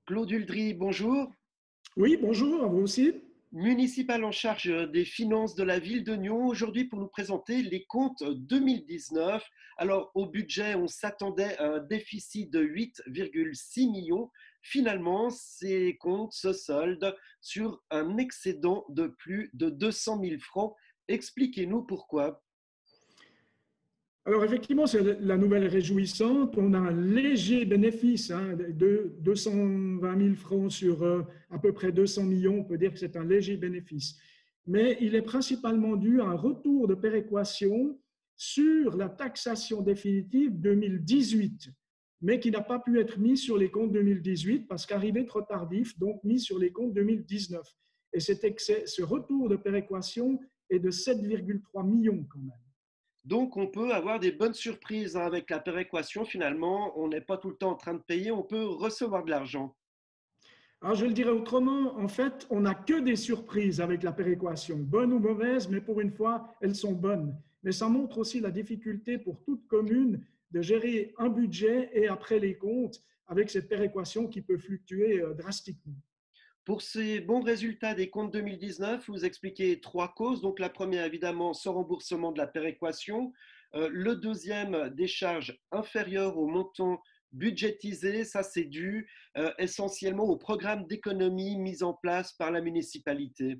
Claude Uldry, bonjour. Oui, bonjour, à vous aussi. Municipal en charge des finances de la ville de Nyon, aujourd'hui pour nous présenter les comptes 2019. Alors, au budget, on s'attendait à un déficit de 8,6 millions. Finalement, ces comptes se soldent sur un excédent de plus de 200 000 francs. Expliquez-nous pourquoi. Alors effectivement, c'est la nouvelle réjouissante. On a un léger bénéfice de 220 000 francs sur à peu près 200 millions. On peut dire que c'est un léger bénéfice. Mais il est principalement dû à un retour de péréquation sur la taxation définitive 2018, mais qui n'a pas pu être mis sur les comptes 2018 parce qu'arrivé trop tardif, donc mis sur les comptes 2019. Et ce retour de péréquation est de 7,3 millions quand même. Donc, on peut avoir des bonnes surprises avec la péréquation. Finalement, on n'est pas tout le temps en train de payer, on peut recevoir de l'argent. Alors, je le dirais autrement, en fait, on n'a que des surprises avec la péréquation, bonnes ou mauvaises, mais pour une fois, elles sont bonnes. Mais ça montre aussi la difficulté pour toute commune de gérer un budget et après les comptes avec cette péréquation qui peut fluctuer drastiquement. Pour ces bons résultats des comptes 2019, vous expliquez trois causes. Donc la première, évidemment, ce remboursement de la péréquation. Le deuxième, des charges inférieures au montant budgétisé. Ça, c'est dû essentiellement au programme d'économie mis en place par la municipalité.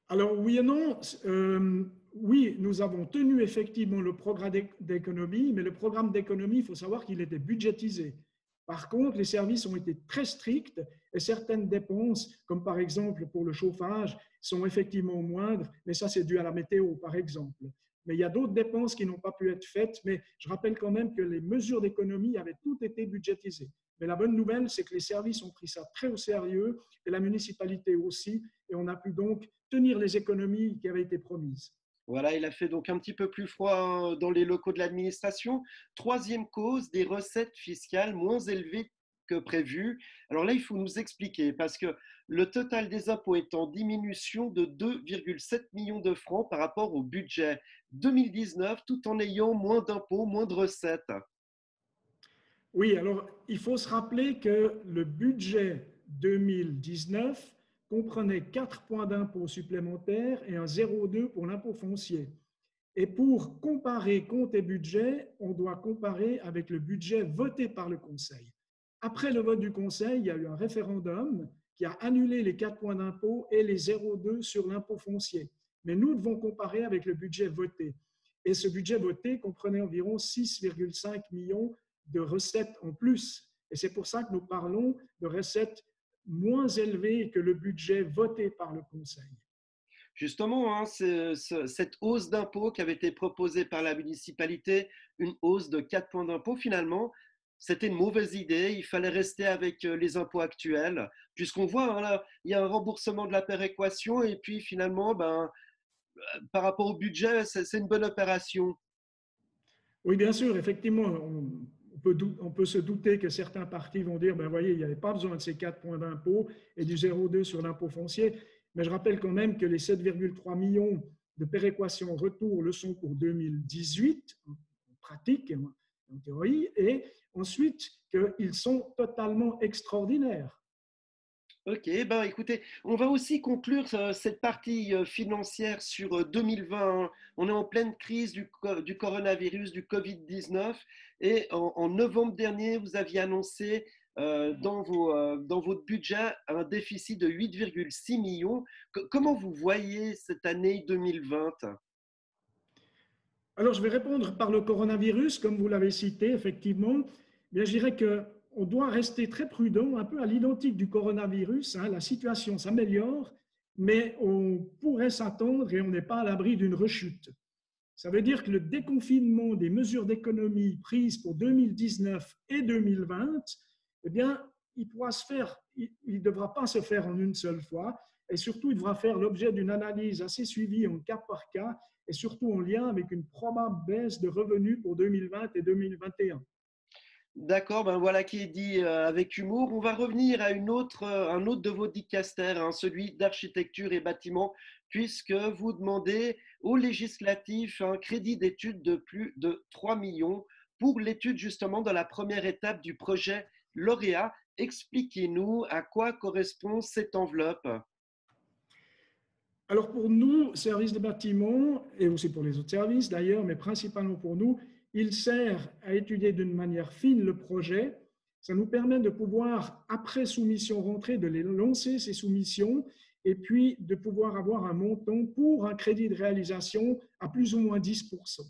Alors oui et non. Oui, nous avons tenu effectivement le programme d'économie, mais le programme d'économie, il faut savoir qu'il était budgétisé. Par contre, les services ont été très stricts et certaines dépenses, comme par exemple pour le chauffage, sont effectivement moindres, mais ça c'est dû à la météo par exemple. Mais il y a d'autres dépenses qui n'ont pas pu être faites, mais je rappelle quand même que les mesures d'économie avaient toutes été budgétisées. Mais la bonne nouvelle, c'est que les services ont pris ça très au sérieux et la municipalité aussi, et on a pu donc tenir les économies qui avaient été promises. Voilà, il a fait donc un petit peu plus froid dans les locaux de l'administration. Troisième cause, des recettes fiscales moins élevées que prévu. Alors là, il faut nous expliquer parce que le total des impôts est en diminution de 2,7 millions de francs par rapport au budget 2019, tout en ayant moins d'impôts, moins de recettes. Oui, alors il faut se rappeler que le budget 2019 comprenait 4 points d'impôt supplémentaires et un 0,2 pour l'impôt foncier. Et pour comparer compte et budget, on doit comparer avec le budget voté par le Conseil. Après le vote du Conseil, il y a eu un référendum qui a annulé les 4 points d'impôt et les 0,2 sur l'impôt foncier. Mais nous devons comparer avec le budget voté. Et ce budget voté comprenait environ 6,5 millions de recettes en plus. Et c'est pour ça que nous parlons de recettes moins élevées que le budget voté par le Conseil. Justement, hein, cette hausse d'impôt qui avait été proposée par la municipalité, une hausse de 4 points d'impôt, finalement, c'était une mauvaise idée. Il fallait rester avec les impôts actuels, puisqu'on voit, hein, là, il y a un remboursement de la péréquation, et puis finalement, ben, par rapport au budget, c'est une bonne opération. Oui, bien sûr, effectivement, on peut se douter que certains partis vont dire, ben voyez, il n'y avait pas besoin de ces 4 points d'impôt et du 0,2 sur l'impôt foncier. Mais je rappelle quand même que les 7,3 millions de péréquation retour le sont pour 2018, en pratique, en théorie, et ensuite qu'ils sont totalement extraordinaires. Ok, ben écoutez, on va aussi conclure cette partie financière sur 2020. On est en pleine crise du coronavirus, du Covid-19, et en novembre dernier, vous aviez annoncé dans votre budget un déficit de 8,6 millions. Comment vous voyez cette année 2020? Alors, je vais répondre par le coronavirus, comme vous l'avez cité, effectivement. Bien, je dirais qu'on doit rester très prudent, un peu à l'identique du coronavirus. La situation s'améliore, mais on pourrait s'attendre et on n'est pas à l'abri d'une rechute. Ça veut dire que le déconfinement des mesures d'économie prises pour 2019 et 2020, eh bien, il pourra se faire, il ne devra pas se faire en une seule fois, et surtout, il devra faire l'objet d'une analyse assez suivie en cas par cas, et surtout en lien avec une probable baisse de revenus pour 2020 et 2021. D'accord, ben voilà qui est dit avec humour. On va revenir à un autre de vos dicastères, hein, celui d'architecture et bâtiment, puisque vous demandez au législatif un crédit d'études de plus de 3 millions pour l'étude justement de la première étape du projet lauréat. Expliquez-nous à quoi correspond cette enveloppe. Alors pour nous, service de bâtiment, et aussi pour les autres services d'ailleurs, mais principalement pour nous, il sert à étudier d'une manière fine le projet. Ça nous permet de pouvoir, après soumission rentrée, de les lancer ces soumissions et puis de pouvoir avoir un montant pour un crédit de réalisation à plus ou moins 10%.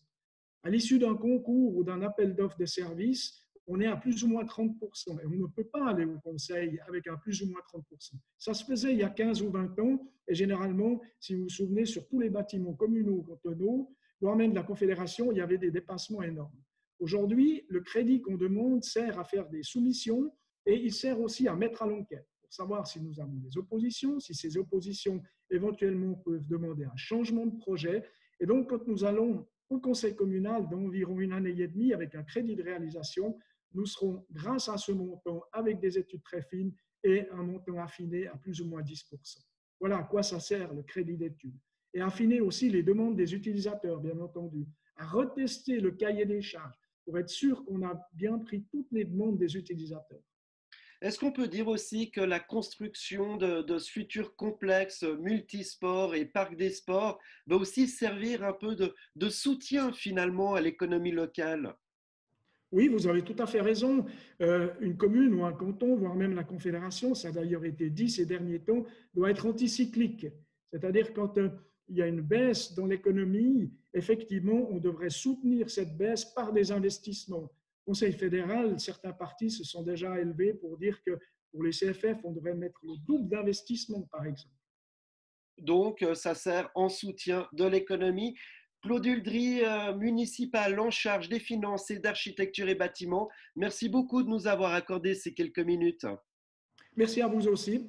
À l'issue d'un concours ou d'un appel d'offres de services, on est à plus ou moins 30%. Et on ne peut pas aller au conseil avec un plus ou moins 30%. Ça se faisait il y a 15 ou 20 ans. Et généralement, si vous vous souvenez, sur tous les bâtiments communaux, cantonaux, voire même de la Confédération, il y avait des dépassements énormes. Aujourd'hui, le crédit qu'on demande sert à faire des soumissions et il sert aussi à mettre à l'enquête pour savoir si nous avons des oppositions, si ces oppositions éventuellement peuvent demander un changement de projet. Et donc, quand nous allons au conseil communal d'environ une année et demie avec un crédit de réalisation, nous serons, grâce à ce montant, avec des études très fines et un montant affiné à plus ou moins 10%. Voilà à quoi ça sert le crédit d'études. Et affiner aussi les demandes des utilisateurs, bien entendu, à retester le cahier des charges pour être sûr qu'on a bien pris toutes les demandes des utilisateurs. Est-ce qu'on peut dire aussi que la construction de ce futur complexe multisport et parc des sports va aussi servir un peu de soutien finalement à l'économie locale? Oui, vous avez tout à fait raison. Une commune ou un canton, voire même la Confédération, ça a d'ailleurs été dit ces derniers temps, doit être anticyclique. C'est-à-dire quand il y a une baisse dans l'économie, effectivement, on devrait soutenir cette baisse par des investissements. Au Conseil fédéral, certains partis se sont déjà élevés pour dire que pour les CFF, on devrait mettre le double d'investissement, par exemple. Donc, ça sert en soutien de l'économie. Claude Uldry, municipal en charge des finances et d'architecture et bâtiments, merci beaucoup de nous avoir accordé ces quelques minutes. Merci à vous aussi.